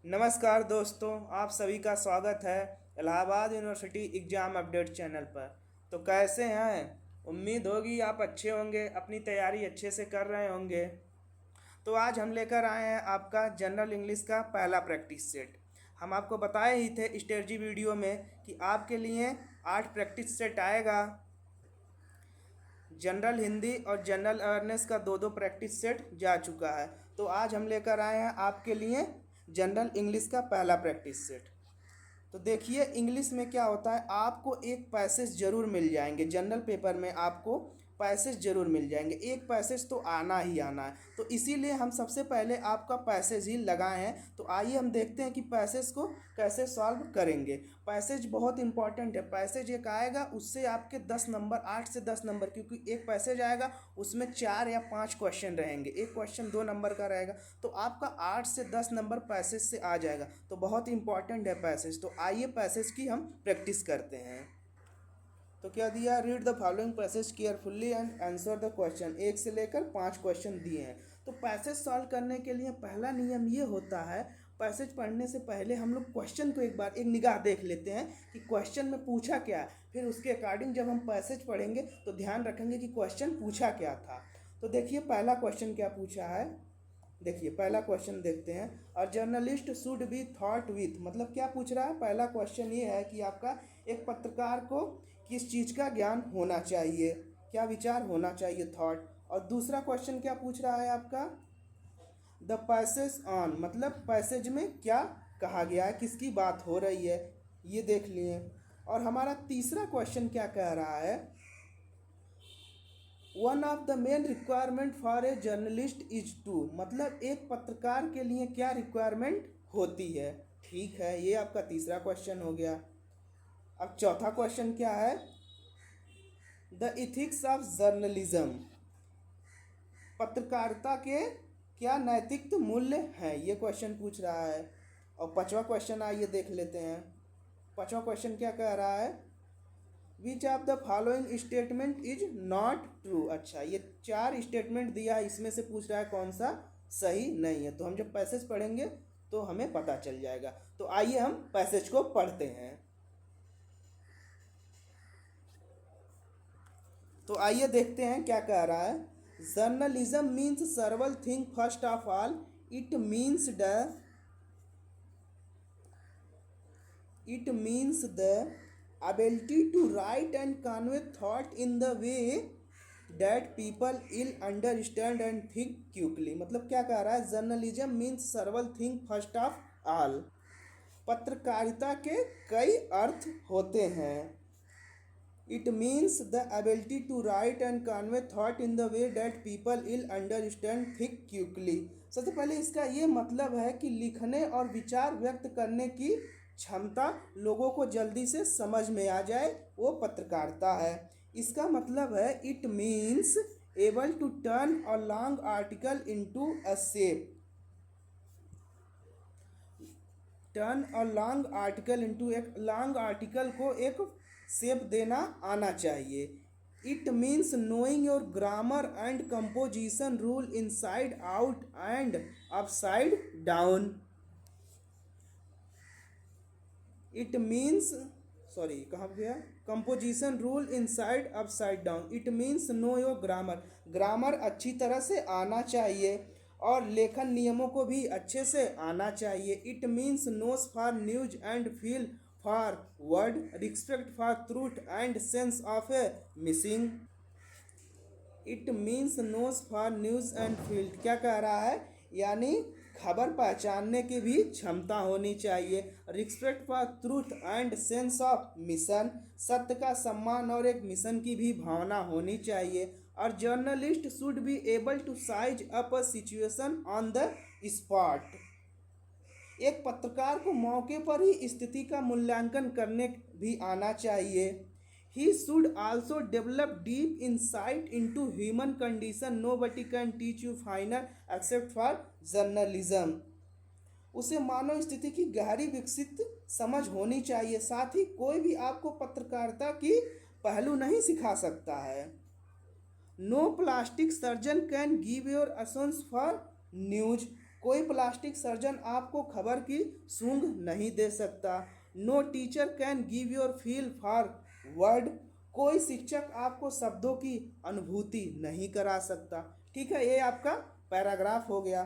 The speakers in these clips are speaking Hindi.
नमस्कार दोस्तों, आप सभी का स्वागत है Allahabad university exam update channel पर। तो कैसे हैं? उम्मीद होगी आप अच्छे होंगे, अपनी तैयारी अच्छे से कर रहे होंगे। तो आज हम लेकर आए हैं आपका जनरल इंग्लिश का पहला प्रैक्टिस सेट। हम आपको बताए ही थे स्ट्रेटजी वीडियो में कि आपके लिए 8 प्रैक्टिस सेट आएगा। जनरल हिंदी और जनरल अवेयरनेस का दो दो प्रैक्टिस सेट जा चुका है। तो आज हम लेकर आए हैं आपके लिए जनरल इंग्लिश का पहला प्रैक्टिस सेट। तो देखिए इंग्लिश में क्या होता है, आपको एक पैसेज जरूर मिल जाएंगे। जनरल पेपर में आपको पैसेज जरूर मिल जाएंगे, एक पैसेज तो आना ही आना है। तो इसीलिए हम सबसे पहले आपका पैसेज ही लगाए हैं। तो आइए हम देखते हैं कि पैसेज को कैसे सॉल्व करेंगे। पैसेज बहुत इंपॉर्टेंट है। पैसेज एक आएगा, उससे आपके 10 नंबर, 8 से 10 नंबर, क्योंकि एक पैसेज आएगा उसमें 4 या 5 क्वेश्चन रहेंगे। एक क्वेश्चन 2 नंबर का रहेगा, तो आपका 8 से 10 नंबर पैसेज से आ जाएगा। तो बहुत इंपॉर्टेंट है पैसेज। तो आइए पैसेज की हम प्रैक्टिस करते हैं। तो क्या दिया, read the following passage carefully and answer the question. एक से लेकर 5 क्वेश्चन दिए हैं। तो पैसेज सॉल्व करने के लिए पहला नियम ये होता है, पैसेज पढ़ने से पहले हम लोग क्वेश्चन को एक बार एक निगाह देख लेते हैं कि क्वेश्चन में पूछा क्या है। फिर उसके अकॉर्डिंग जब हम पैसेज पढ़ेंगे तो ध्यान रखेंगे कि क्वेश्चन पूछा क्या था। तो देखिए पहला क्वेश्चन क्या पूछा है। देखिए पहला क्वेश्चन देखते हैं। और journalist should be thought with, मतलब क्या पूछ रहा है। पहला क्वेश्चन ये है कि आपका एक पत्रकार को किस चीज़ का ज्ञान होना चाहिए, क्या विचार होना चाहिए, थॉट। और दूसरा क्वेश्चन क्या पूछ रहा है आपका, द पैसेज ऑन, मतलब पैसेज में क्या कहा गया है, किसकी बात हो रही है, ये देख लिए। और हमारा तीसरा क्वेश्चन क्या कह रहा है, one of the main requirement for a journalist is to, मतलब एक पत्रकार के लिए क्या रिक्वायरमेंट होती है। ठीक है, ये आपका तीसरा क्वेश्चन हो गया। अब चौथा क्वेश्चन क्या है, द इथिक्स ऑफ जर्नलिज्म, पत्रकारिता के क्या नैतिक मूल्य हैं, ये क्वेश्चन पूछ रहा है। और पांचवा क्वेश्चन आइए देख लेते हैं। पांचवा क्वेश्चन क्या कह रहा है, which of the following statement is not true. अच्छा, ये 4 स्टेटमेंट दिया है, इसमें से पूछ रहा है कौन सा सही नहीं है। तो हम जब पैसेज पढ़ेंगे तो हमें पता चल जाएगा। तो आइए हम पैसेज को पढ़ते हैं। तो आइए देखते हैं क्या कह रहा है। Journalism means several thing, first of all it means the ability to write and convey thought in the way that people will understand and think quickly। मतलब क्या कह रहा है, journalism means several thing first of all, पत्रकारिता के कई अर्थ होते हैं। It means the ability to write and convey thought in the way that people will understand think quickly. सबसे पहले इसका ये मतलब है कि लिखने और विचार व्यक्त करने की क्षमता लोगों को जल्दी से समझ में आ जाए, वो पत्रकारिता है। इसका मतलब है it means able to turn a long article into a shape, turn a long article into, एक लॉन्ग आर्टिकल को एक शेप देना आना चाहिए। It means knowing your grammar and composition rule inside out and upside down. It means, sorry कहाँ गया, composition rule inside upside down. It means know your grammar, grammar अच्छी तरह से आना चाहिए और लेखन नियमों को भी अच्छे से आना चाहिए। It means nose for news and feel for word, respect for truth and sense of a missing. It means nose for news and field, क्या कह रहा है, यानी खबर पहचानने की भी क्षमता होनी चाहिए। Respect for truth and sense of mission, सत्य का सम्मान और एक मिशन की भी भावना होनी चाहिए। और journalist should be able to size up a situation on the spot, एक पत्रकार को मौके पर ही स्थिति का मूल्यांकन करने भी आना चाहिए। He should also develop deep insight into human condition. Nobody can teach you final except for journalism. उसे मानव स्थिति की गहरी विकसित समझ होनी चाहिए, साथ ही कोई भी आपको पत्रकारिता की पहलू नहीं सिखा सकता है। No plastic surgeon can give your a sense for news, कोई प्लास्टिक सर्जन आपको खबर की सूंघ नहीं दे सकता। No teacher can give your feel for word. कोई शिक्षक आपको शब्दों की अनुभूति नहीं करा सकता। ठीक है, ये आपका पैराग्राफ हो गया।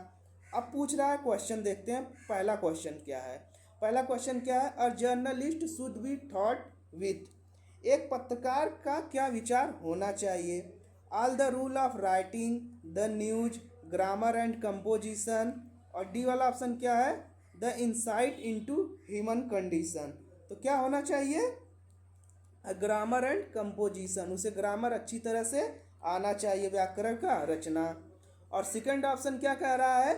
अब पूछ रहा है क्वेश्चन, देखते हैं पहला क्वेश्चन क्या है। पहला क्वेश्चन क्या है, a journalist should be thought with. एक पत्रकार का क्या विचार होना चाहिए। All the rule of writing, the news, grammar and composition. और डी वाला ऑप्शन क्या है, the insight into human condition. तो क्या होना चाहिए, ग्रामर एंड कंपोजिशन, उसे ग्रामर अच्छी तरह से आना चाहिए, व्याकरण का रचना। और सेकंड ऑप्शन क्या कह रहा है,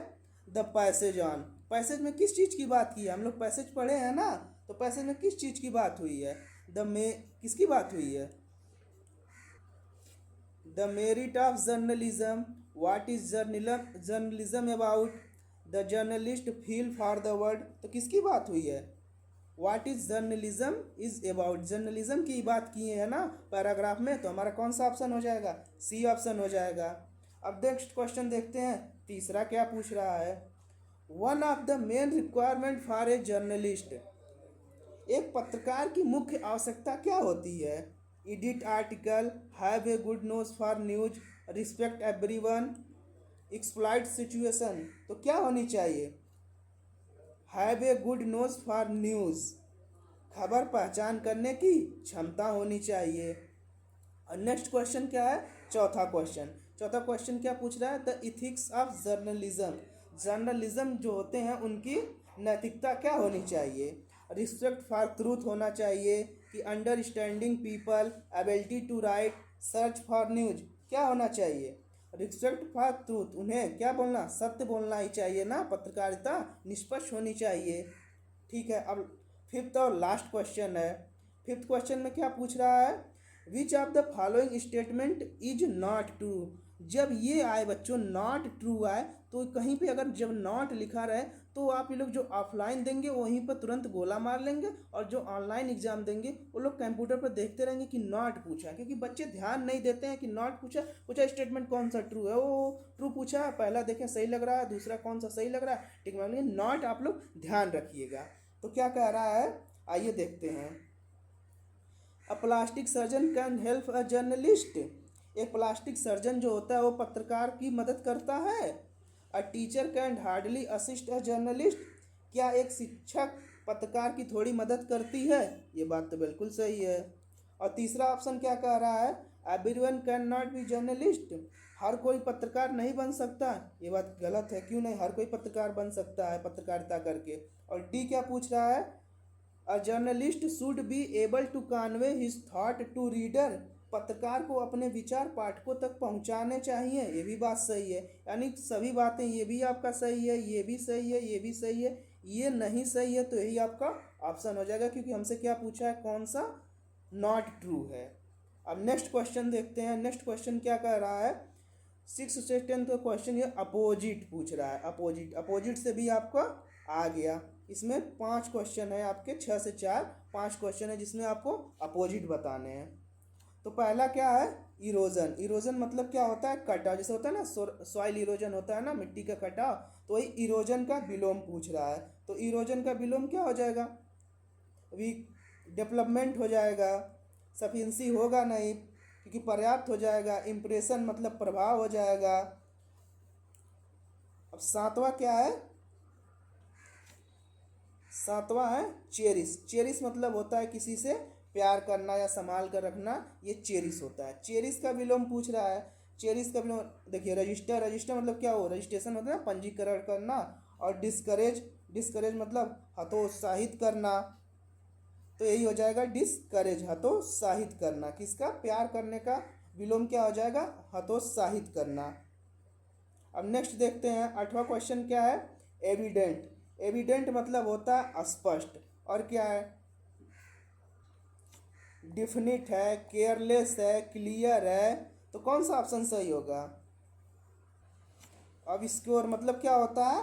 द पैसेज ऑन। पैसेज में किस चीज़ की बात की है, हम लोग पैसेज पढ़े हैं ना, तो पैसेज में किस चीज़ की बात हुई है, द में किसकी बात हुई है, the merit of journalism, what is journalism about, the journalist feel for the word. तो किसकी बात हुई है, what is journalism is about, journalism की बात की है ना पैराग्राफ में। तो हमारा कौन सा ऑप्शन हो जाएगा, सी ऑप्शन हो जाएगा। अब नेक्स्ट क्वेश्चन देखते हैं, तीसरा क्या पूछ रहा है। One of the main requirement for a journalist. एक पत्रकार की मुख्य आवश्यकता क्या होती है, edit article, have a good nose for news, respect everyone, exploit situation. तो क्या होनी चाहिए, have a good nose for news, खबर पहचान करने की क्षमता होनी चाहिए। और नेक्स्ट क्वेश्चन क्या है, चौथा क्वेश्चन। चौथा क्वेश्चन क्या पूछ रहा है, the ethics of journalism. Journalism जो होते हैं उनकी नैतिकता क्या होनी चाहिए, रिस्पेक्ट फॉर ट्रूथ होना चाहिए, कि understanding people, ability to write, search for news. क्या होना चाहिए, रिस्पेक्ट फॉर ट्रूथ, उन्हें क्या बोलना, सत्य बोलना ही चाहिए ना, पत्रकारिता निष्पक्ष होनी चाहिए। ठीक है, अब फिफ्थ और लास्ट क्वेश्चन है। फिफ्थ क्वेश्चन में क्या पूछ रहा है, which of the following statement is not true. जब ये आए बच्चों, नॉट ट्रू आए, तो कहीं पे अगर जब नॉट लिखा रहे तो आप ये लोग जो ऑफलाइन देंगे वहीं पर तुरंत गोला मार लेंगे, और जो ऑनलाइन एग्जाम देंगे वो लोग कंप्यूटर पर देखते रहेंगे कि नॉट पूछा, क्योंकि बच्चे ध्यान नहीं देते हैं कि नॉट पूछा पूछा स्टेटमेंट कौन सा ट्रू है, वो ट्रू पूछा है, पहला देखें सही लग रहा है, दूसरा कौन सा सही लग रहा है, ठीक है, नॉट आप लोग ध्यान रखिएगा। तो क्या कह रहा है, आइए देखते हैं। अ plastic surgeon can help a journalist. एक प्लास्टिक सर्जन जो होता है वो पत्रकार की मदद करता है। A teacher can hardly assist a journalist. क्या एक शिक्षक पत्रकार की थोड़ी मदद करती है, ये बात तो बिल्कुल सही है। और तीसरा ऑप्शन क्या कह रहा है, everyone can not be journalist. हर कोई पत्रकार नहीं बन सकता, ये बात गलत है, क्यों नहीं, हर कोई पत्रकार बन सकता है पत्रकारिता करके। और डी क्या पूछ रहा है, a journalist should be able to convey his thought to reader. पत्रकार को अपने विचार पाठकों तक पहुंचाने चाहिए, ये भी बात सही है। यानी सभी बातें, ये भी आपका सही है, ये भी सही है, ये भी सही है, ये नहीं सही है, तो यही आपका ऑप्शन हो जाएगा, क्योंकि हमसे क्या पूछा है, कौन सा नॉट ट्रू है। अब नेक्स्ट क्वेश्चन देखते हैं। नेक्स्ट क्वेश्चन क्या कह रहा है, 6 से 10 तो क्वेश्चन ये अपोजिट पूछ रहा है। अपोजिट, अपोजिट से भी आपका आ गया। इसमें 5 क्वेश्चन है आपके, 6 से 4 5 क्वेश्चन है जिसमें आपको अपोजिट बताने हैं। तो पहला क्या है, इरोजन। इरोजन मतलब क्या होता है, कटाव, जैसे होता है ना सॉइल इरोजन होता है ना, मिट्टी का कटाव, तो वही इरोजन का विलोम पूछ रहा है। तो इरोजन का विलोम क्या हो जाएगा, वीक, डेवलपमेंट हो जाएगा, सफिशिएंसी होगा नहीं क्योंकि पर्याप्त हो जाएगा, इम्प्रेशन मतलब प्रभाव हो जाएगा। अब सातवां क्या है, सातवां है चेरिस। चेरिस मतलब होता है किसी से प्यार करना या संभाल कर रखना, ये चेरिस होता है। चेरिस का विलोम पूछ रहा है। चेरिस का विलोम देखिए, रजिस्टर, रजिस्टर मतलब क्या हो, रजिस्ट्रेशन होता है ना, पंजीकरण करना। और डिस्करेज, डिस्करेज मतलब हतोत्साहित करना, तो यही हो जाएगा डिस्करेज, हतोत्साहित करना। किसका, प्यार करने का विलोम क्या हो जाएगा, हतोत्साहित करना। अब नेक्स्ट देखते हैं, 8वां क्वेश्चन क्या है, एविडेंट। एविडेंट मतलब होता है स्पष्ट, और क्या है, डिफिनिट है, केयरलेस है, क्लियर है। तो कौन सा ऑप्शन सही होगा। अब इसके और मतलब क्या होता है,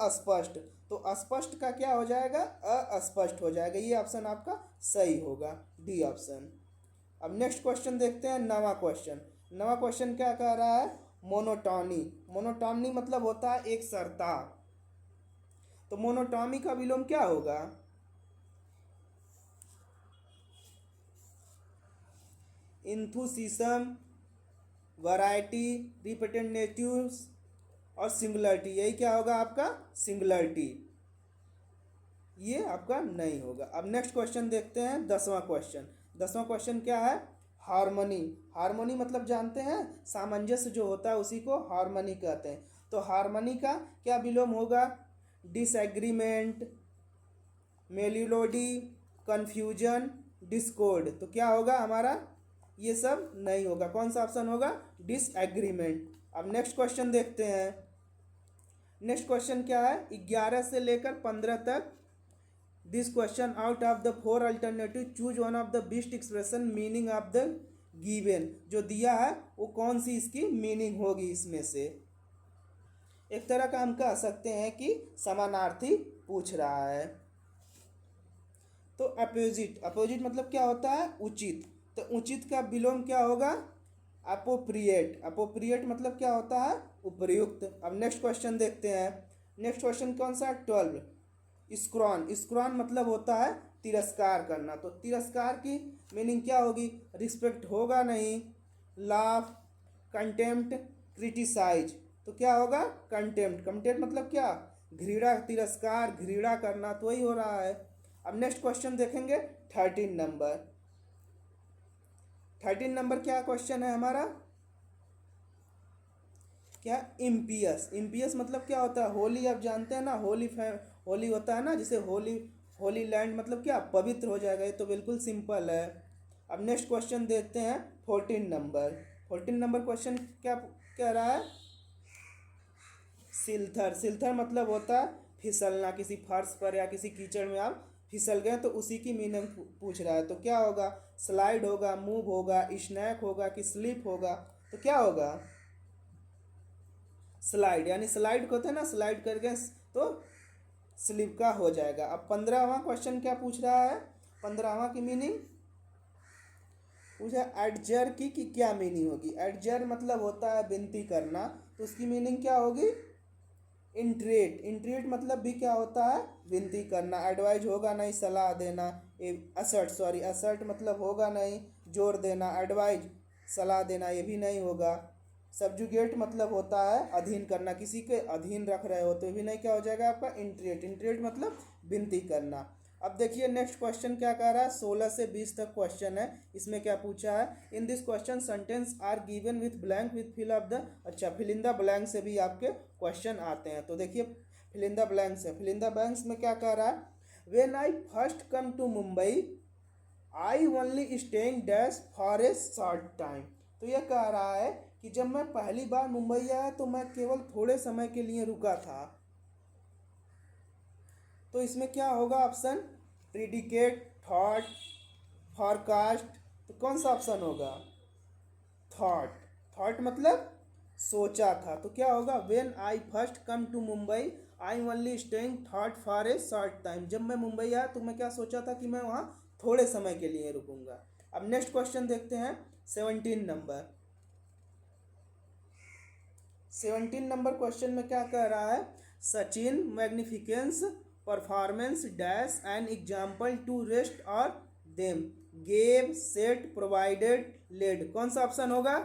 अस्पष्ट, तो अस्पष्ट का क्या हो जाएगा, अस्पष्ट हो जाएगा, ये ऑप्शन आपका सही होगा, डी ऑप्शन। अब नेक्स्ट क्वेश्चन देखते हैं, नवा क्वेश्चन। नवा क्वेश्चन क्या कह रहा है, मोनोटॉनी। मोनोटॉनी मतलब होता है एक सरता। तो मोनोटॉनी का विलोम क्या होगा? इंथुसिज्म, वैरायटी, रिप्रेजेंटेटिव्स और सिंगुलरिटी। यही क्या होगा आपका? सिंगुलरिटी। ये आपका नहीं होगा। अब नेक्स्ट क्वेश्चन देखते हैं, 10वां क्वेश्चन। 10वां क्वेश्चन क्या है? हार्मनी। हार्मनी मतलब जानते हैं, सामंजस्य जो होता है उसी को हार्मनी कहते हैं। तो हार्मनी का क्या विलोम होगा? Disagreement, melody, confusion, Discord. तो क्या होगा हमारा? ये सब नहीं होगा। कौन सा ऑप्शन होगा? डिसएग्रीमेंट। अब नेक्स्ट क्वेश्चन देखते हैं। नेक्स्ट क्वेश्चन क्या है? 11 से लेकर 15 तक। This question out of the 4 alternative choose one of the best expression meaning of the given. जो दिया है वो कौन सी इसकी मीनिंग होगी इसमें से? एक तरह का हम कह सकते हैं कि समानार्थी पूछ रहा है। तो अपोजिट, अपोजिट मतलब क्या होता है? उचित। तो उचित का विलोम क्या होगा? अपोप्रिएट। अपोप्रिएट मतलब क्या होता है? उपयुक्त। अब नेक्स्ट क्वेश्चन देखते हैं। नेक्स्ट क्वेश्चन कौन सा है? 12। स्क्रॉन। स्क्रॉन मतलब होता है तिरस्कार करना। तो तिरस्कार की मीनिंग क्या होगी? रिस्पेक्ट होगा नहीं, लाफ, कंटेम्प्ट, क्रिटिसाइज। तो क्या होगा? कंटेम्प्ट। कंटेम्प्ट मतलब क्या? घृणा, तिरस्कार, घृणा करना, तो वही हो रहा है। अब नेक्स्ट क्वेश्चन देखेंगे, 13 नंबर। 13 नंबर क्या क्वेश्चन है हमारा? क्या? इम्पियस। इम्पियस मतलब क्या होता है? होली, आप जानते हैं ना, होली होता है ना, जिसे होली, होली लैंड मतलब क्या? पवित्र हो जाएगा। ये तो बिल्कुल सिंपल है। अब नेक्स्ट क्वेश्चन देखते हैं, 14 नंबर। 14 नंबर क्वेश्चन क्या कह रहा है? सिलथर। सिलथर मतलब होता है फिसलना, किसी फर्श पर या किसी कीचड़ में आप फिसल गए तो उसी की मीनिंग पूछ रहा है। तो क्या होगा? स्लाइड होगा, मूव होगा, स्नैक होगा कि स्लिप होगा? तो क्या होगा? स्लाइड। यानी स्लाइड को होता है ना, स्लाइड कर गए तो स्लिप का हो जाएगा। अब 15वां क्वेश्चन क्या पूछ रहा है? 15वां की मीनिंग पूछा एडजर की कि क्या मीनिंग होगी? एडजर मतलब होता है विनती करना, तो उसकी मीनिंग क्या होगी? इंट्रेट। इंट्रेट मतलब भी क्या होता है? विनती करना। एडवाइज होगा नहीं, सलाह देना। असर्ट, सॉरी, असर्ट मतलब होगा नहीं, जोर देना। एडवाइज, सलाह देना, ये भी नहीं होगा। सब्जुगेट मतलब होता है अधीन करना, किसी के अधीन रख रहे हो, तो भी नहीं। क्या हो जाएगा आपका? इंट्रेट। इंट्रेट मतलब विनती करना। अब देखिए नेक्स्ट क्वेश्चन क्या कह रहा है, 16 से 20 तक क्वेश्चन है। इसमें क्या पूछा है? In this question sentence are given with blank with fill of the. अच्छा, फिल इन द ब्लैंक से भी आपके क्वेश्चन आते हैं। तो देखिए फिल इन द ब्लैंक्स है। फिल इन द ब्लैंक्स में क्या कह रहा है? When I first come to Mumbai I only staying dash for a short time. तो यह कह रहा है कि जब मैं पहली बार मुंबई आया तो मैं केवल थोड़े समय के लिए रुका था। तो इसमें क्या होगा ऑप्शन? Predicate, thought, forecast. तो कौन सा ऑप्शन होगा? थॉट। थॉट मतलब सोचा था। तो क्या होगा? When I first come to Mumbai I only staying thought for a short time. जब मैं मुंबई आया तो मैं क्या सोचा था? कि मैं वहाँ थोड़े समय के लिए रुकूंगा। अब नेक्स्ट क्वेश्चन देखते हैं, 17 नंबर। 17 नंबर क्वेश्चन में क्या कह रहा है? Sachin magnificence performance dash an example to rest और them gave set provided led. कौन सा ऑप्शन होगा?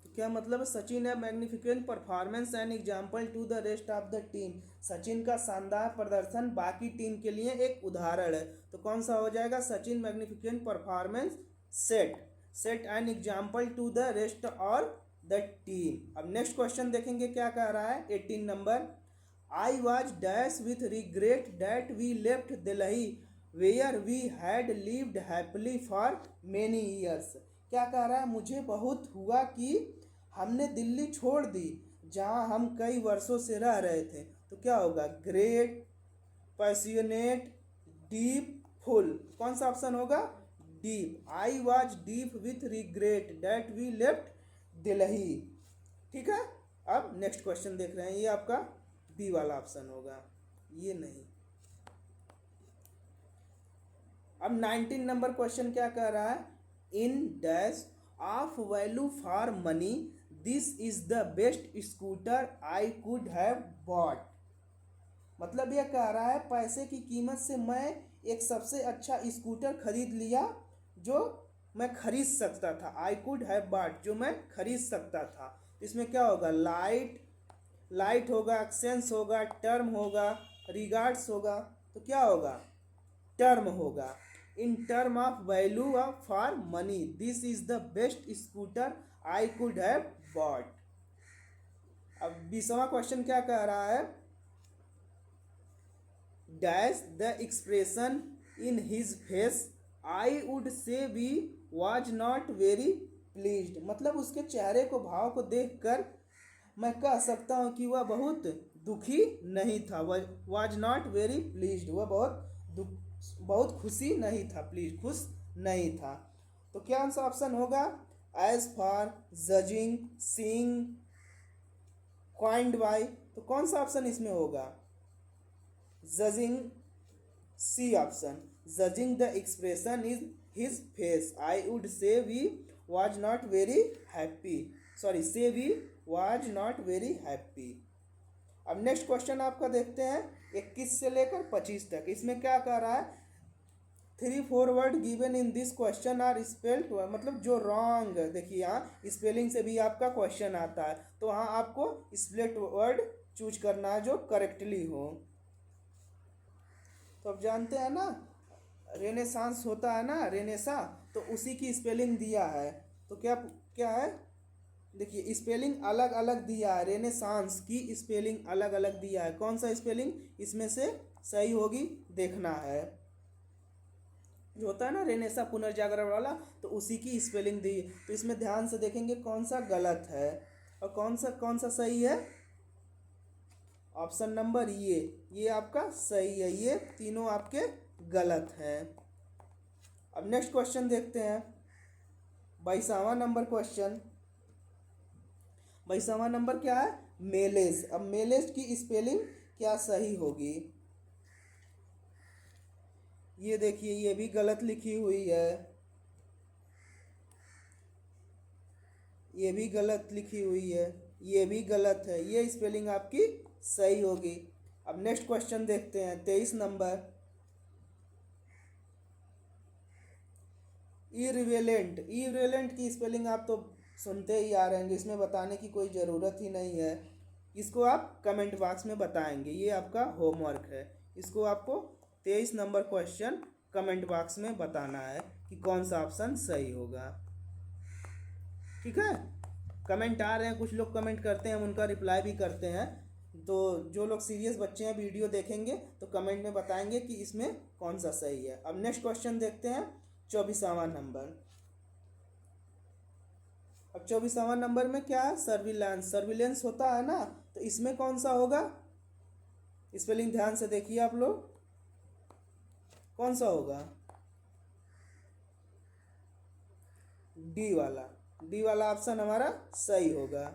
तो क्या मतलब है? सचिन है magnificent performance and example to the rest of the team. Sachin का शानदार प्रदर्शन बाकी टीम के लिए एक उदाहरण है। तो कौन सा हो जाएगा? Sachin magnificent performance set, set an example to the rest और द टीम। अब नेक्स्ट क्वेश्चन देखेंगे क्या कह रहा है, 18 number. I was dash with regret that we left Delhi where we had lived happily for many years. क्या कह रहा है? मुझे बहुत हुआ कि हमने दिल्ली छोड़ दी जहां हम कई वर्षों से रह रहे थे। तो क्या होगा? Great, passionate, deep, full. कौन सा ऑप्शन होगा? Deep. I was deep with regret that we left Delhi. ठीक है। अब नेक्स्ट क्वेश्चन देख रहे हैं, ये आपका बी वाला ऑप्शन होगा, ये नहीं। अब 19 नंबर क्वेश्चन क्या कह रहा है? In dash of value for money this is the best scooter I could have bot. मतलब यह कह रहा है पैसे की कीमत से मैं एक सबसे अच्छा स्कूटर खरीद लिया जो मैं खरीद सकता था। आई कुड हैव बॉट, जो मैं खरीद सकता था। इसमें क्या होगा, लाइट होगा, एक्सेंस होगा, टर्म होगा, रिगार्ड्स होगा। तो क्या होगा, टर्म होगा। In term of value of for money this is the best scooter I could have bought. अब 20वां क्वेश्चन क्या कह रहा है, dash the expression in his face I would say we was not very pleased. मतलब उसके चेहरे को, भाव को देखकर मैं कह सकता हूँ कि वह बहुत दुखी नहीं था। वॉज नॉट वेरी प्लीज्ड, वह बहुत खुशी नहीं था, प्लीज खुश नहीं था। तो क्या सा ऑप्शन होगा, as for, judging, seeing, coined by. तो कौन सा ऑप्शन इसमें होगा, judging, C option. Judging the expression is his face I would say we was not very happy, sorry say we was not very happy. अब नेक्स्ट क्वेश्चन आपका देखते हैं 21 से लेकर 25 तक। इसमें क्या कह रहा है, 3-4 word given in this question are spelled, मतलब जो रॉन्ग, देखिए यहाँ स्पेलिंग से भी आपका क्वेश्चन आता है, तो वहाँ आपको स्प्लिट वर्ड चूज करना है जो करेक्टली हो। तो अब जानते हैं ना, रेनेसांस होता है ना, रेनेसा, तो उसी की स्पेलिंग दिया है। तो क्या क्या है, देखिए स्पेलिंग अलग अलग दिया है, रेनेसांस की स्पेलिंग अलग अलग दिया है। कौन सा स्पेलिंग इसमें से सही होगी देखना है। जो होता है ना रेनेसा, पुनर्जागरण वाला, तो उसी की स्पेलिंग दी। तो इसमें ध्यान से देखेंगे कौन सा गलत है और कौन सा सही है। ऑप्शन नंबर ये आपका सही है, ये तीनों आपके गलत हैं। अब नेक्स्ट क्वेश्चन देखते हैं 22वां नंबर क्वेश्चन। 22वां नंबर क्या है, मेलेज। अब मेलेज की स्पेलिंग क्या सही होगी, ये देखिए ये भी गलत लिखी हुई है, ये भी गलत लिखी हुई है, ये भी गलत है, ये स्पेलिंग आपकी सही होगी। अब नेक्स्ट क्वेश्चन देखते हैं 23 नंबर, इरिवेलेंट की स्पेलिंग आप तो सुनते ही आ रहे हैं, इसमें बताने की कोई ज़रूरत ही नहीं है। इसको आप कमेंट बॉक्स में बताएंगे, ये आपका होमवर्क है। इसको आपको 23 नंबर क्वेश्चन कमेंट बॉक्स में बताना है कि कौन सा ऑप्शन सही होगा। ठीक है, कमेंट आ रहे हैं, कुछ लोग कमेंट करते हैं, हम उनका रिप्लाई भी करते हैं। तो जो लोग सीरियस बच्चे हैं वीडियो देखेंगे तो कमेंट में बताएंगे कि इसमें कौन सा सही है। अब नेक्स्ट क्वेश्चन देखते हैं 24वां नंबर। अब 24वां नंबर में क्या है, सर्विलेंस होता है ना, तो इसमें कौन सा होगा, स्पेलिंग ध्यान से देखिए आप लोग, कौन सा होगा, डी वाला ऑप्शन हमारा सही होगा।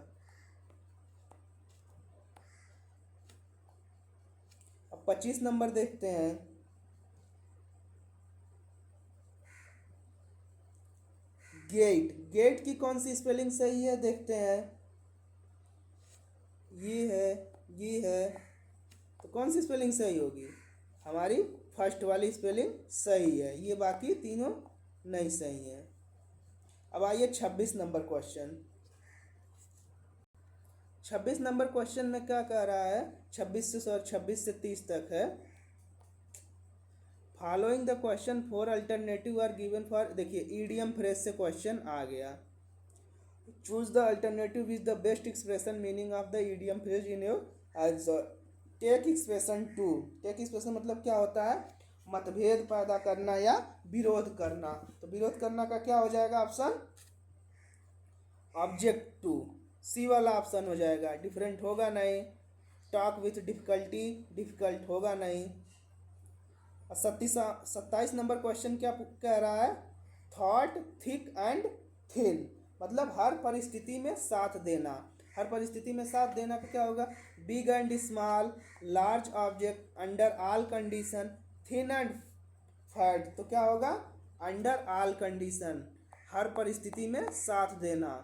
अब 25 नंबर देखते हैं, गेट की कौन सी स्पेलिंग सही है देखते हैं, ये है, तो कौन सी स्पेलिंग सही होगी, हमारी फर्स्ट वाली स्पेलिंग सही है, ये बाकी तीनों नहीं सही है। अब आइए 26 नंबर क्वेश्चन। 26 नंबर क्वेश्चन में क्या कह रहा है, 26 से 30 तक है। Following the question 4 alternative are given for, देखिए ईडियम फ्रेज से क्वेश्चन आ गया। Choose the alternative is the best expression meaning of the idiom phrase in your answer. Take expression 2, take expression मतलब क्या होता है, मतभेद पैदा करना या विरोध करना। तो विरोध करना का क्या हो जाएगा ऑप्शन, ऑब्जेक्ट टू, सी वाला ऑप्शन हो जाएगा। डिफरेंट होगा नहीं, टॉक विथ डिफिकल्टी, डिफिकल्ट होगा नहीं। 27 नंबर क्वेश्चन क्या कह रहा है, थॉट थिक एंड थिन, मतलब हर परिस्थिति में साथ देना। हर परिस्थिति में साथ देना का क्या होगा, big and small, large object, under all condition, thin and fat. तो क्या होगा, अंडर ऑल कंडीशन, हर परिस्थिति में साथ देना।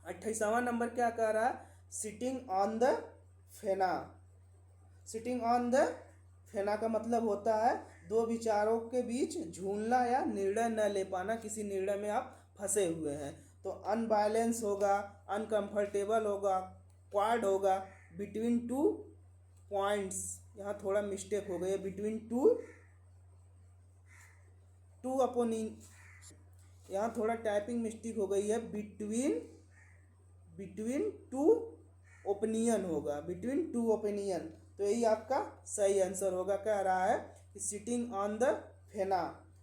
28वां नंबर क्या कह रहा है? Sitting on the fence. Sitting on the fence का मतलब होता है दो विचारों के बीच झूलना या निर्णय न ले पाना, किसी निर्णय में आप फंसे हुए हैं। तो अनबैलेंस होगा, अनकंफर्टेबल होगा, क्वाड होगा, बिटवीन टू पॉइंट्स, यहाँ थोड़ा मिस्टेक हो गई है, बिटवीन टू टू अपॉन, यहाँ थोड़ा टाइपिंग मिस्टेक हो गई है, बिटवीन बिटवीन टू ओपिनियन होगा, बिटवीन टू ओपिनियन। तो यही आपका सही आंसर होगा। कह रहा है कि सिटिंग ऑन द फेना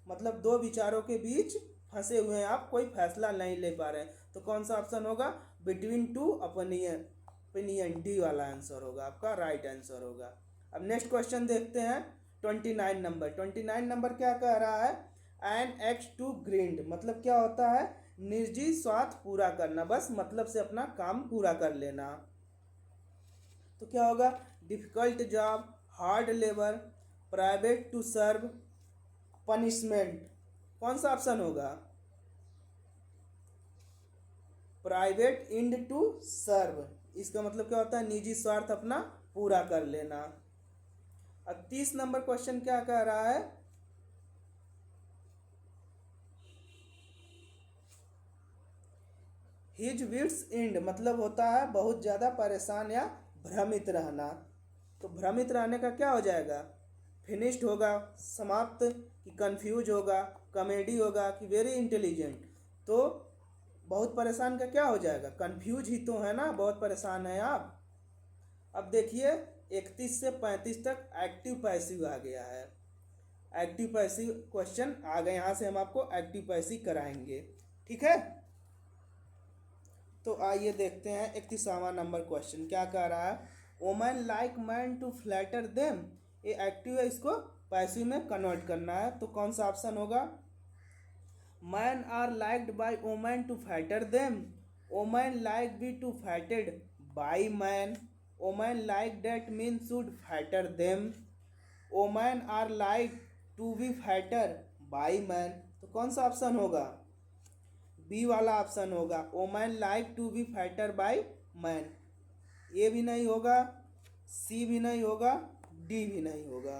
मतलब दो विचारों के बीच फंसे हुए हैं आप, कोई फैसला नहीं ले पा रहे हैं। तो कौन सा ऑप्शन होगा? Between two opinion, opinion D वाला आंसर होगा आपका, राइट आंसर होगा। अब नेक्स्ट क्वेश्चन देखते हैं 29 नंबर। 29 नंबर क्या कह रहा है? एन एक्स टू ग्रीड मतलब क्या होता है? निजी स्वार्थ पूरा करना, बस मतलब से अपना काम पूरा कर लेना। तो क्या होगा? Difficult job, hard labour, private to serve, punishment. कौन सा ऑप्शन होगा? प्राइवेट इंड टू सर्व, इसका मतलब क्या होता है? निजी स्वार्थ अपना पूरा कर लेना। अब 30 नंबर क्वेश्चन क्या कह रहा है? हिज विट्स इंड मतलब होता है बहुत ज़्यादा परेशान या भ्रमित रहना। तो भ्रमित रहने का क्या हो जाएगा? फिनिश्ड होगा, समाप्त, कि कंफ्यूज होगा, कॉमेडी होगा, कि वेरी इंटेलिजेंट। तो बहुत परेशान का क्या हो जाएगा? कंफ्यूज ही तो है ना, बहुत परेशान है आप। अब देखिए 31 से 35 तक एक्टिव पैसिव आ गया है। एक्टिव पैसिव क्वेश्चन आ गए, यहाँ से हम आपको एक्टिव पैसिव कराएंगे, ठीक है। तो आइए देखते हैं 31वां नंबर क्वेश्चन क्या कह रहा है? Women like man to flatter them, ये एक्टिव है, इसको पैसिव में कन्वर्ट करना है। तो कौन सा ऑप्शन होगा? Man are liked by women to flatter them, women like be to flattered by man, women like that men should flatter them, women are like to be flatter by man. तो कौन सा ऑप्शन होगा? बी वाला ऑप्शन होगा, women like to be fighter by man. A भी नहीं होगा, सी भी नहीं होगा, डी भी नहीं होगा।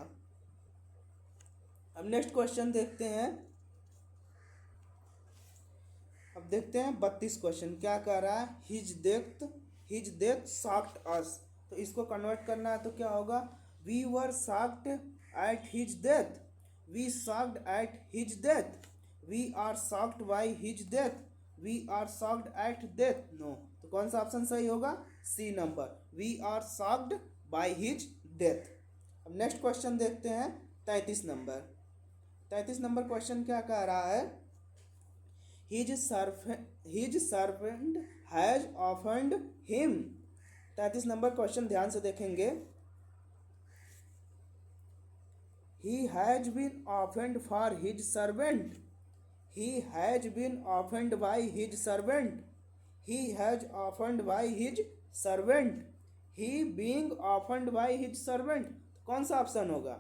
अब नेक्स्ट क्वेश्चन देखते हैं। अब देखते हैं 32 क्वेश्चन क्या कह रहा है? हिज डेथ शॉक्ड अस, तो इसको कन्वर्ट करना है। तो क्या होगा? We were shocked at his death, we shocked at his death, we are shocked by his death, we are shocked at death. No, तो कौन सा ऑप्शन सही होगा? C number, we are shocked by his death. अब नेक्स्ट क्वेश्चन देखते हैं 33 नंबर। 33 नंबर क्वेश्चन क्या कह रहा है? His servant has offend him. 33 number question ध्यान से देखेंगे। He has been offended for his servant. He has been offended by his servant. He has offended by his servant. He being offended by his servant. कौन सा ऑप्शन होगा?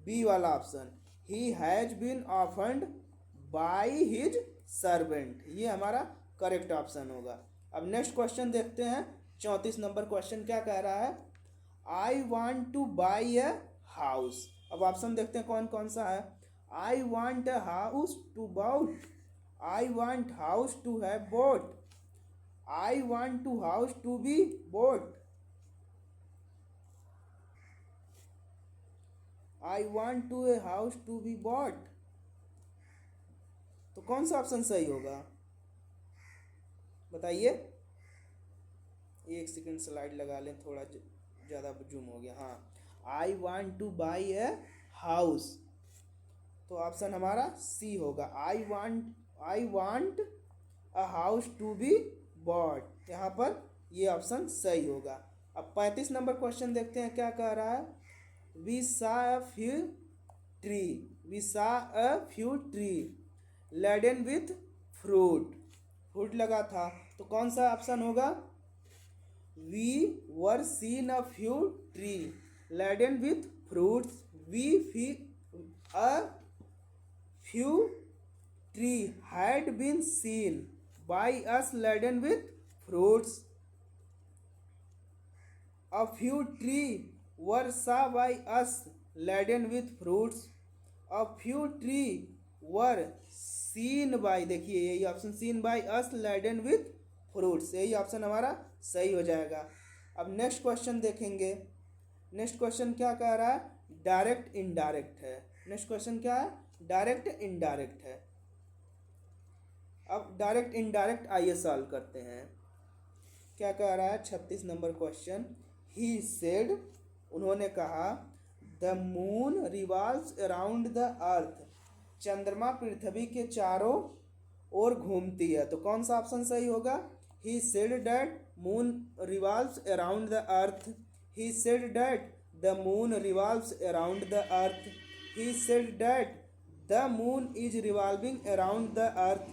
बी वाला option, He has been offended by his servant, ये हमारा करेक्ट ऑप्शन होगा। अब नेक्स्ट क्वेश्चन देखते हैं 34 नंबर क्वेश्चन क्या कह रहा है? I want to buy a house. अब ऑप्शन देखते हैं कौन कौन सा है। I want a house to bought, I want house to have bought, I want to house to be bought, I want to a house to be bought. तो कौन सा ऑप्शन सही होगा बताइए? एक सेकंड स्लाइड लगा लें, थोड़ा ज़्यादा जूम हो गया। हाँ, I want to buy a house, तो ऑप्शन हमारा सी होगा। I want a house to be bought, यहाँ पर ये ऑप्शन सही होगा। अब 35 नंबर क्वेश्चन देखते हैं क्या कह रहा है? We saw a few tree, we saw a few tree laden with fruit, fruit लगा था। तो कौन सा ऑप्शन होगा? We were seen a few tree laden with fruits, we a few tree had been seen by us laden with fruits. A few trees were saw by us laden with fruits. A few trees were seen by, देखिए यही option, seen by us laden with fruits, यही ऑप्शन हमारा सही हो जाएगा। अब नेक्स्ट क्वेश्चन देखेंगे। नेक्स्ट क्वेश्चन क्या कह रहा है? डायरेक्ट इनडायरेक्ट है। नेक्स्ट क्वेश्चन क्या है? डायरेक्ट इनडायरेक्ट है। अब डायरेक्ट इनडायरेक्ट आइए सॉल्व करते हैं। क्या कह रहा है? 36 नंबर क्वेश्चन। ही सेड, उन्होंने कहा, the moon revolves around the earth, चंद्रमा पृथ्वी के चारों ओर घूमती है। तो कौन सा ऑप्शन सही होगा? He said that moon revolves around the earth. He said that the moon revolves around the earth. He said that the moon is revolving around the earth.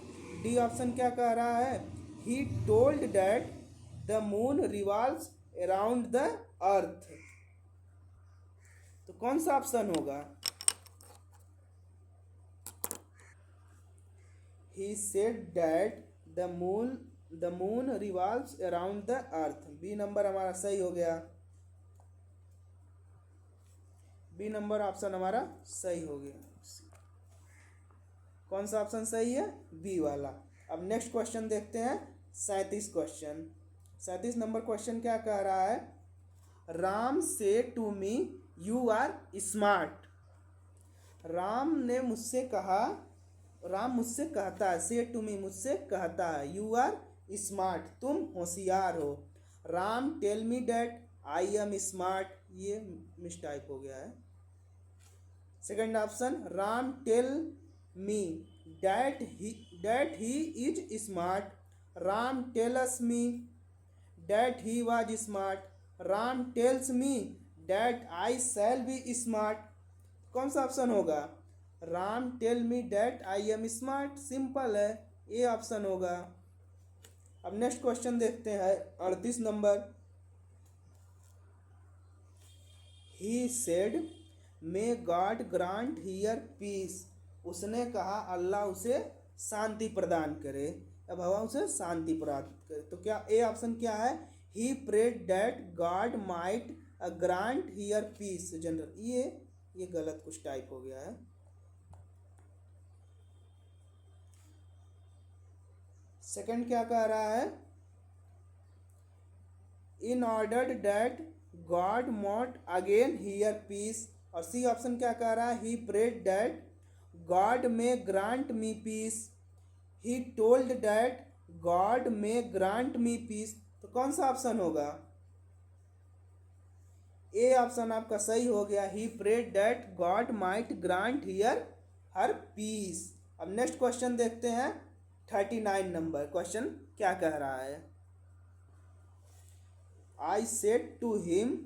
D option क्या कह रहा है? ही told that the moon revolves around the earth. तो कौन सा ऑप्शन होगा? He said that the moon revolves around the earth। B number हमारा सही हो गया। बी नंबर ऑप्शन हमारा सही हो गया। कौन सा ऑप्शन सही है? बी वाला। अब नेक्स्ट क्वेश्चन देखते हैं, 37 क्वेश्चन। 37 नंबर क्वेश्चन क्या कह रहा है? Ram said to me you are smart. Ram ने मुझसे कहा, राम मुझसे कहता है, से टू मी मुझसे कहता है, यू आर स्मार्ट, तुम होशियार हो। Ram tell me that I am smart, ये मिसटाइप हो गया है। Second option, Ram tell me that he is smart. Ram tells me that he was smart. Ram tells me that I shall be smart. कौन सा ऑप्शन होगा? Ram tell me that I am smart, simple है, ये ऑप्शन होगा। अब नेक्स्ट क्वेश्चन देखते हैं, 38 number. He said may God grant here peace. उसने कहा अल्लाह उसे शांति प्रदान करे, अब हवा उसे शांति प्रदान करे। तो क्या ए ऑप्शन क्या है? He prayed that God might grant here peace general, ये गलत कुछ टाइप हो गया है। सेकंड क्या कह रहा है? In order that God might again here peace. और सी ऑप्शन क्या कह रहा है? He prayed that God may grant me peace. He told that God may grant me peace. तो कौन सा ऑप्शन होगा? ए ऑप्शन आपका सही हो गया। He prayed that God might grant here her peace. अब नेक्स्ट क्वेश्चन देखते हैं, 39 नंबर क्वेश्चन क्या कह रहा है? I said to him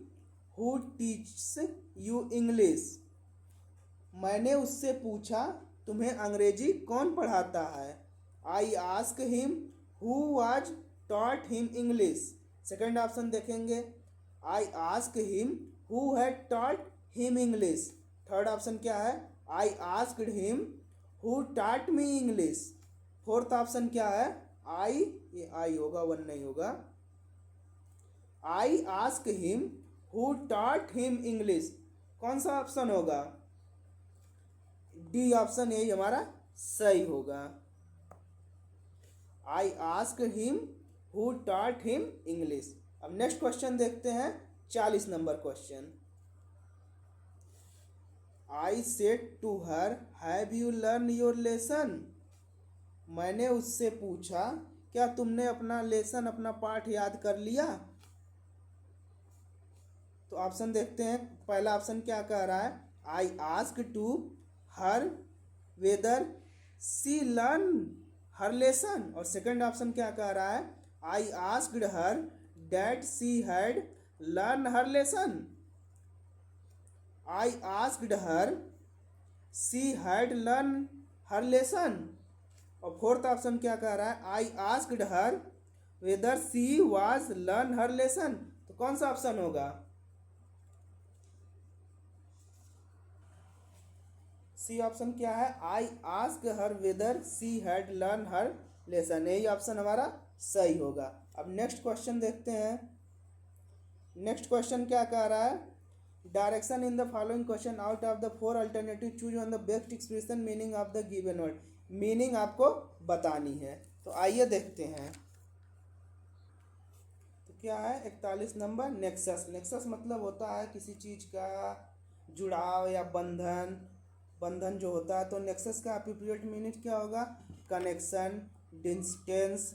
who teaches you English. मैंने उससे पूछा तुम्हें अंग्रेजी कौन पढ़ाता है। I ask him who was taught him English. Second option देखेंगे, I ask him who had taught him English. Third option क्या है? I asked him who taught me English. Fourth option क्या है? ये आई होगा, वन नहीं होगा। I ask him who taught him English. कौन सा ऑप्शन होगा? डी ऑप्शन यही हमारा सही होगा। I ask him who taught him English. अब नेक्स्ट क्वेश्चन देखते हैं, 40 number question. I said to her have you learn your lesson. मैंने उससे पूछा क्या तुमने अपना लेसन, अपना पाठ याद कर लिया। तो ऑप्शन देखते हैं, पहला ऑप्शन क्या कह रहा है? I ask to her whether she learn her lesson. और सेकंड ऑप्शन क्या कह रहा है? I asked her that she had learn her lesson. I asked her she had learn her lesson. और फोर्थ ऑप्शन क्या कह रहा है? I asked her whether she was learn her lesson. तो कौन सा ऑप्शन होगा? सी ऑप्शन क्या है? I ask her whether she had learn her lesson, यही ऑप्शन हमारा सही होगा। अब नेक्स्ट क्वेश्चन देखते हैं। नेक्स्ट क्वेश्चन क्या कह रहा है, direction in the following question out of the 4 alternative choose on the best expression meaning of the given word. Meaning आपको बतानी है, तो आइए देखते हैं। तो क्या है 41 नंबर, नेक्सस। नेक्सस मतलब होता है किसी चीज़ का जुड़ाव या बंधन, बंधन जो होता है। तो नेक्सस का एप्रोप्रिएट मीनिंग क्या होगा, कनेक्शन, डिस्टेंस,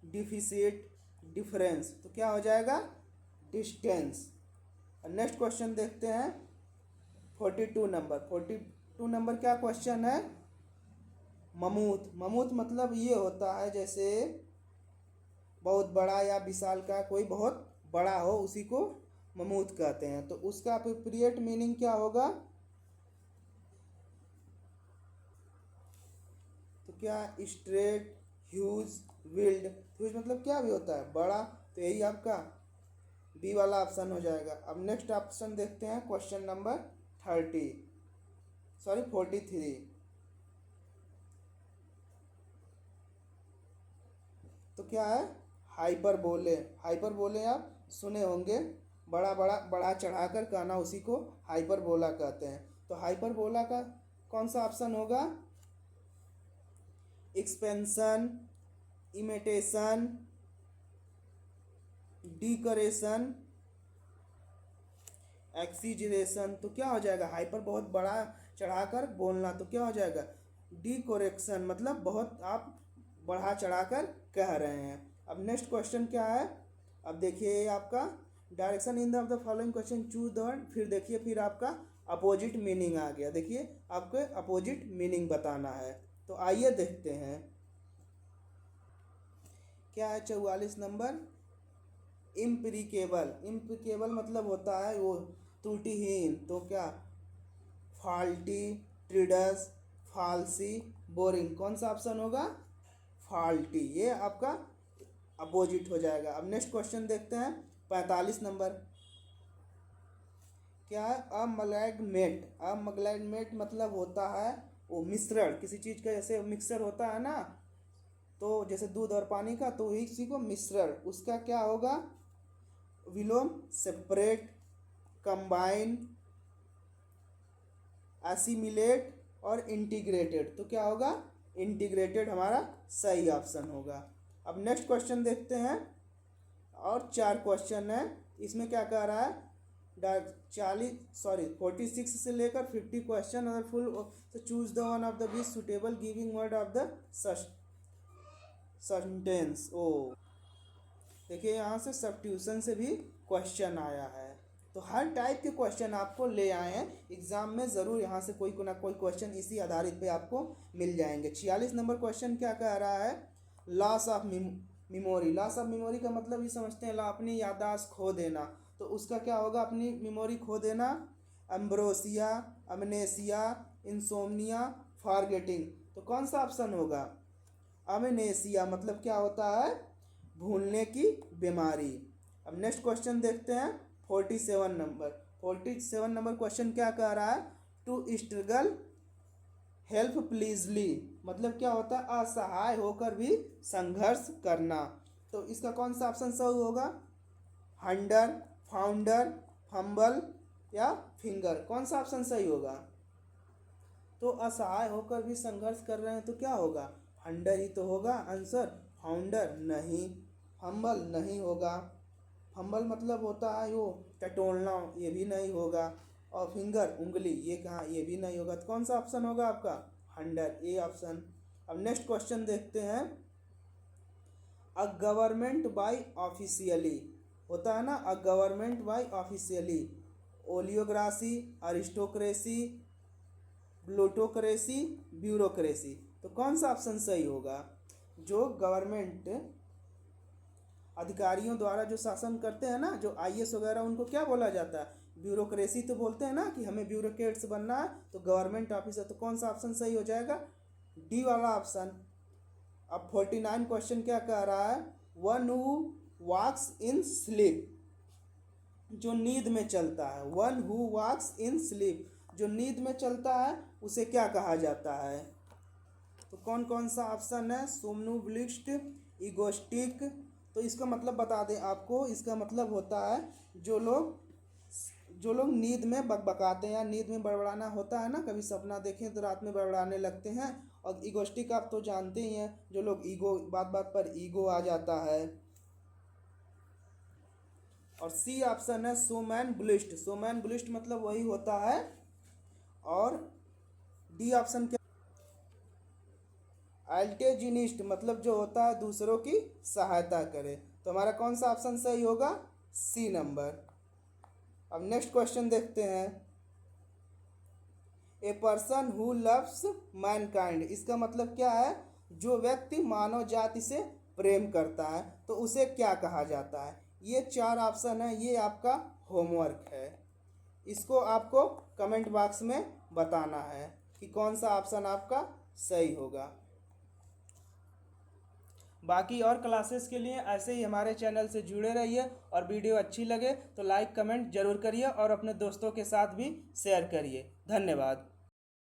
डिफिसिट, डिफरेंस। तो क्या हो जाएगा, डिस्टेंस। नेक्स्ट क्वेश्चन देखते हैं 42 नंबर। 42 नंबर क्या क्वेश्चन है, ममूथ। ममूथ मतलब ये होता है जैसे बहुत बड़ा या विशाल का, कोई बहुत बड़ा हो उसी को ममूथ कहते हैं। तो उसका एप्रोप्रिएट मीनिंग क्या होगा, तो क्या, स्ट्रेट, ह्यूज, विल्ड। ह्यूज मतलब क्या भी होता है, बड़ा, तो यही आपका बी वाला ऑप्शन हो जाएगा। अब नेक्स्ट ऑप्शन देखते हैं क्वेश्चन नंबर 43। तो क्या है, हाइपरबोले। हाइपरबोले आप सुने होंगे, बड़ा बड़ा बढ़ा चढ़ाकर कहना, उसी को हाइपरबोला कहते हैं। तो हाइपरबोला का कौन सा ऑप्शन होगा, एक्सपेंशन, इमिटेशन, डिकोरेशन, एक्सीजरेशन। तो क्या हो जाएगा, हाइपर बहुत बड़ा चढ़ाकर बोलना, तो क्या हो जाएगा, डिकोरेक्शन मतलब बहुत आप बढ़ा चढ़ाकर कह रहे हैं। अब नेक्स्ट क्वेश्चन क्या है, अब देखिए आपका direction in the following question choose the word. फिर देखिए फिर आपका अपोजिट मीनिंग आ गया। देखिए आपको अपोजिट मीनिंग बताना है, तो आइए देखते हैं क्या है 44 नंबर, इम्प्रिकेबल। इम्प्रिकेबल मतलब होता है वो त्रुटिहीन। तो क्या, फॉल्टी, ट्रिडस, फालसी, बोरिंग। कौन सा ऑप्शन होगा, फॉल्टी, ये आपका अपोजिट हो जाएगा। अब नेक्स्ट क्वेश्चन देखते हैं 45 नंबर। क्या है, अमलैगमेट। अमलैगमेट मतलब होता है वो मिश्रण किसी चीज़ का, जैसे मिक्सर होता है ना, तो जैसे दूध और पानी का, तो इसी को मिश्रण, उसका क्या होगा, विलोम, सेपरेट, कंबाइन, एसिमिलेट और इंटीग्रेटेड। तो क्या होगा, इंटीग्रेटेड हमारा सही ऑप्शन होगा। अब नेक्स्ट क्वेश्चन देखते हैं, और 4 क्वेश्चन है। इसमें क्या कह रहा है, 46 से लेकर 50 क्वेश्चन अगर फुल, तो choose the one of the be suitable giving word of the sentence. ओ देखिए यहाँ से सब्स्टिट्यूशन से भी क्वेश्चन आया है। तो हर टाइप के क्वेश्चन आपको ले आए हैं एग्जाम में, ज़रूर यहाँ से कोई ना कोई क्वेश्चन इसी आधारित पे आपको मिल जाएंगे। 46 नंबर क्वेश्चन क्या कह रहा है, loss of memory. Loss of memory का मतलब ये समझते हैं, अपनी याददाश्त खो देना। तो उसका क्या होगा, अपनी मेमोरी खो देना, एम्ब्रोसिया, अमनेसिया, इंसोम्निया, फॉरगेटिंग। तो कौन सा ऑप्शन होगा, अमनेसिया मतलब क्या होता है, भूलने की बीमारी। अब नेक्स्ट क्वेश्चन देखते हैं 47 नंबर। 47 नंबर क्वेश्चन क्या कह रहा है, टू स्ट्रगल हेल्प प्लीजली मतलब क्या होता है, असहाय होकर भी संघर्ष करना। तो इसका कौन सा ऑप्शन सही होगा, हंडर, फाउंडर, फंबल या फिंगर। कौन सा ऑप्शन सही होगा, तो असहाय होकर भी संघर्ष कर रहे हैं, तो क्या होगा, हंडर ही तो होगा आंसर, फाउंडर नहीं, फंबल नहीं होगा। फंबल मतलब होता है वो टटोलना, ये भी नहीं होगा। और फिंगर उंगली, ये कहाँ, ये भी नहीं होगा। तो कौन सा ऑप्शन होगा आपका, हंडर, ए ऑप्शन। अब नेक्स्ट क्वेश्चन देखते हैं, अ गवर्नमेंट बाय ऑफिशियली होता है ना, a government by officially, oligocracy, aristocracy, plutocracy, bureaucracy. तो कौन सा ऑप्शन सही होगा, जो गवर्नमेंट अधिकारियों द्वारा जो शासन करते हैं ना, जो आईएएस वगैरह, उनको क्या बोला जाता है, ब्यूरोक्रेसी। तो बोलते हैं ना कि हमें ब्यूरोक्रेट्स बनना है, तो गवर्नमेंट ऑफिसर। तो कौन सा ऑप्शन सही हो जाएगा, डी वाला ऑप्शन। अब 49 क्वेश्चन क्या कह रहा है, one who walks in sleep, जो नींद में चलता है, one who walks in sleep, जो नींद में चलता है उसे क्या कहा जाता है। तो कौन कौन सा ऑप्शन है, सोमनुबलिस्ट, इगोस्टिक, तो इसका मतलब बता दें आपको, इसका मतलब होता है जो लोग नींद में बकबकाते हैं या नींद में बड़बड़ाना होता है ना, कभी सपना देखें तो रात में बड़बड़ाने लगते हैं। और ईगोस्टिक आप तो जानते ही हैं, जो लोग ईगो, बात बात पर ईगो आ जाता है। और सी ऑप्शन है सोमैन बुलिस्ट, सोमैन बुलिस्ट मतलब वही होता है। और डी ऑप्शन क्या, अल्टेजिनिस्ट मतलब जो होता है दूसरों की सहायता करे। तो हमारा कौन सा ऑप्शन सही होगा, सी नंबर। अब नेक्स्ट क्वेश्चन देखते हैं। A person who loves Mankind, इसका मतलब क्या है, जो व्यक्ति मानव जाति से प्रेम करता है तो उसे क्या कहा जाता है। ये 4 ऑप्शन है, ये आपका होमवर्क है। इसको आपको कमेंट बॉक्स में बताना है कि कौन सा ऑप्शन आपका सही होगा। बाकी और क्लासेस के लिए ऐसे ही हमारे चैनल से जुड़े रहिए, और वीडियो अच्छी लगे तो लाइक कमेंट जरूर करिए और अपने दोस्तों के साथ भी शेयर करिए। धन्यवाद।